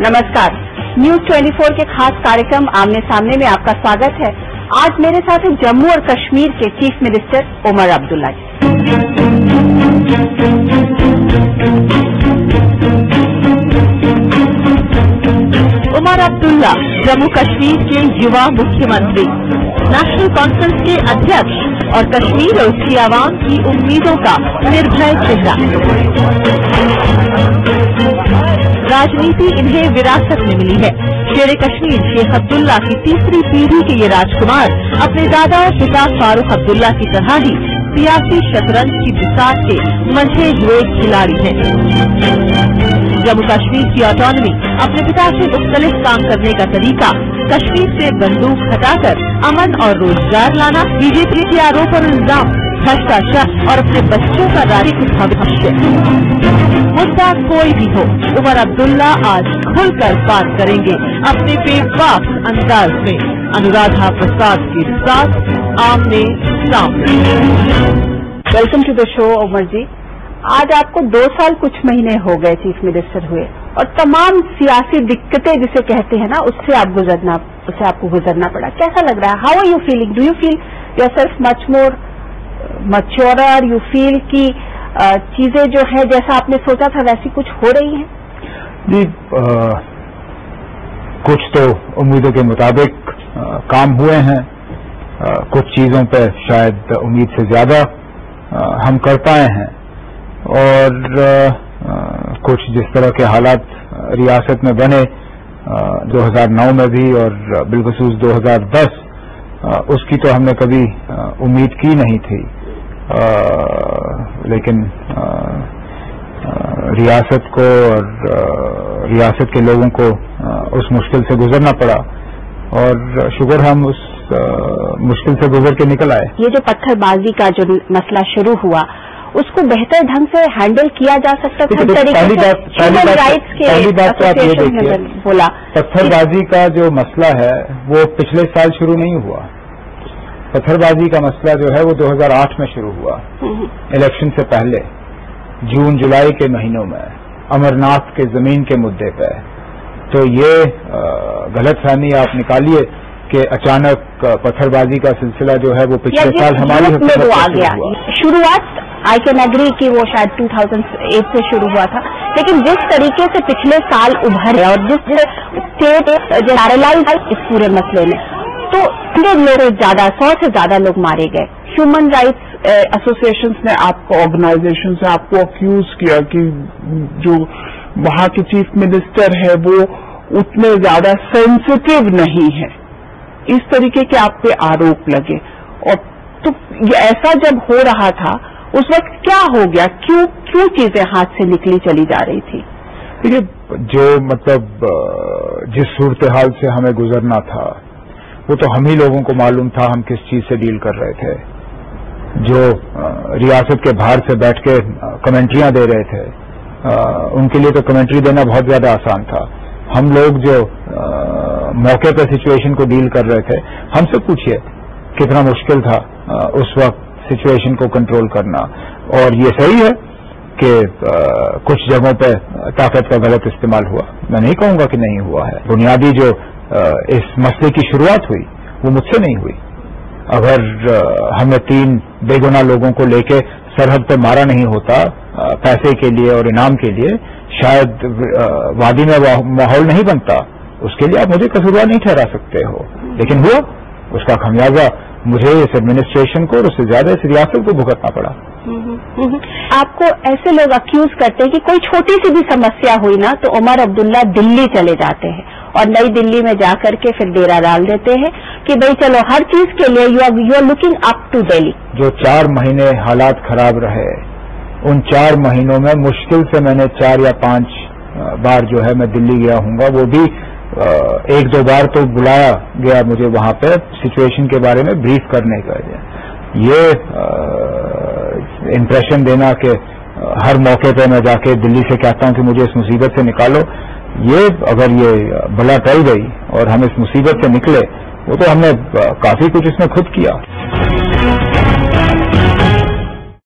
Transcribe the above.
नमस्कार, न्यूज 24 के खास कार्यक्रम आमने सामने में आपका स्वागत है। आज मेरे साथ हैं जम्मू और कश्मीर के चीफ मिनिस्टर उमर अब्दुल्ला जी। उमर अब्दुल्ला जम्मू कश्मीर के युवा मुख्यमंत्री, नेशनल कॉन्फ्रेंस के अध्यक्ष और कश्मीर और उसकी आवाम की उम्मीदों का निर्भय चेहरा। राजनीति इन्हें विरासत में मिली है। शेर कश्मीर शेख अब्दुल्ला की तीसरी पीढ़ी के ये राजकुमार अपने दादा और पिता फारूक अब्दुल्ला की तरह ही सियासी शतरंज की बिसात के मंझे हुए खिलाड़ी हैं। जम्मू कश्मीर की ऑटोनॉमी, अपने पिता से मुख्तलिफ काम करने का तरीका, कश्मीर से बंदूक हटाकर अमन और रोजगार लाना, बीजेपी के आरोप और इल्जाम, भ्रष्टाचार और अपने बच्चों का राजनीतिक भविष्य। मुद्दा कोई भी हो, उमर अब्दुल्ला आज खुलकर बात करेंगे अपने बेबाक अंदाज में अनुराधा प्रसाद के साथ आमने सामने। Welcome to the show Umar ji. आज आपको 2 साल कुछ महीने हो गए चीफ मिनिस्टर हुए और तमाम सियासी दिक्कतें जिसे कहते हैं ना, उससे आपको गुजरना पड़ा। कैसा लग रहा है? How are you feeling? Do you feel yourself much more mature? You feel कि चीजें जो है जैसा आपने सोचा था वैसी कुछ हो रही हैं? जी, कुछ तो उम्मीदों के मुताबिक काम हुए हैं, कुछ चीजों पर शायद उम्मीद से ज्यादा हम कर पाए हैं, और कुछ जिस तरह के हालात रियासत में बने 2009 में भी और बिलखसूस 2010, उसकी तो हमने कभी उम्मीद की नहीं थी। लेकिन रियासत को और रियासत के लोगों को उस मुश्किल से गुजरना पड़ा, और शुक्र हम उस मुश्किल से गुजर के निकल आए। ये जो पत्थरबाजी का जो मसला शुरू हुआ, उसको बेहतर ढंग से हैंडल किया जा सकता था। पहली बात तो आप ये देखिए, बोला पत्थरबाजी का जो मसला है वो पिछले साल शुरू नहीं हुआ। पत्थरबाजी का मसला जो है वो 2008 में शुरू हुआ, इलेक्शन से पहले, जून जुलाई के महीनों में, अमरनाथ के जमीन के मुद्दे पर। तो ये गलतफहमी आप निकालिए कि अचानक पत्थरबाजी का सिलसिला जो है वो पिछले साल हमारी हुकूमत में आ गया। शुरुआत आई कैन एग्री कि वो शायद 2008 से शुरू हुआ था, लेकिन जिस तरीके से पिछले साल उभरे और जिस स्टेट पैरालाइज इस पूरे मसले में, तो लोग ज्यादा 100 से ज्यादा लोग मारे गए। ह्यूमन राइट्स एसोसिएशंस ने आपको, ऑर्गेनाइजेशन से आपको अक्यूज किया कि जो वहां के चीफ मिनिस्टर है वो उतने ज्यादा सेंसिटिव नहीं है, इस तरीके के आप पे आरोप लगे। और तो ये ऐसा जब हो रहा था उस वक्त क्या हो गया? क्यों चीजें हाथ से निकली चली जा रही थी? देखिए, जो मतलब जिस सूरत हाल से हमें गुजरना था वो तो हम ही लोगों को मालूम था हम किस चीज से डील कर रहे थे। जो रियासत के बाहर से बैठ के कमेंट्रियां दे रहे थे, उनके लिए तो कमेंट्री देना बहुत ज्यादा आसान था। हम लोग जो मौके पर सिचुएशन को डील कर रहे थे, हमसे पूछिए कितना मुश्किल था उस वक्त सिचुएशन को कंट्रोल करना। और ये सही है कि कुछ जगहों पे ताकत का गलत इस्तेमाल हुआ, मैं नहीं कहूंगा कि नहीं हुआ है। बुनियादी जो इस मसले की शुरुआत हुई वो मुझसे नहीं हुई। अगर हमें 3 बेगुनाह लोगों को लेके सरहद पर मारा नहीं होता पैसे के लिए और इनाम के लिए, शायद वादी में माहौल नहीं बनता। उसके लिए आप मुझे कसूरवार नहीं ठहरा सकते हो, लेकिन हुआ, उसका खमियाजा मुझे इस एडमिनिस्ट्रेशन को और उससे ज्यादा इस रियासत को भुगतना पड़ा। आपको ऐसे लोग अक्यूज करते हैं कि कोई छोटी सी भी समस्या हुई ना तो उमर अब्दुल्ला दिल्ली चले जाते हैं और नई दिल्ली में जाकर के फिर डेरा डाल देते हैं कि भाई चलो हर चीज के लिए you are looking up to Delhi. जो 4 महीने हालात खराब रहे, उन 4 महीनों में मुश्किल से मैंने 4 या 5 बार जो है मैं दिल्ली गया हूँगा। वो भी 1-2 बार तो बुलाया गया मुझे वहां पे सिचुएशन के बारे में ब्रीफ करने का। ये इम्प्रेशन देना कि हर मौके पे मैं जाके दिल्ली से कहता हूं कि मुझे इस मुसीबत से निकालो, ये अगर ये बला टल गई और हम इस मुसीबत से निकले, वो तो हमने काफी कुछ इसमें खुद किया।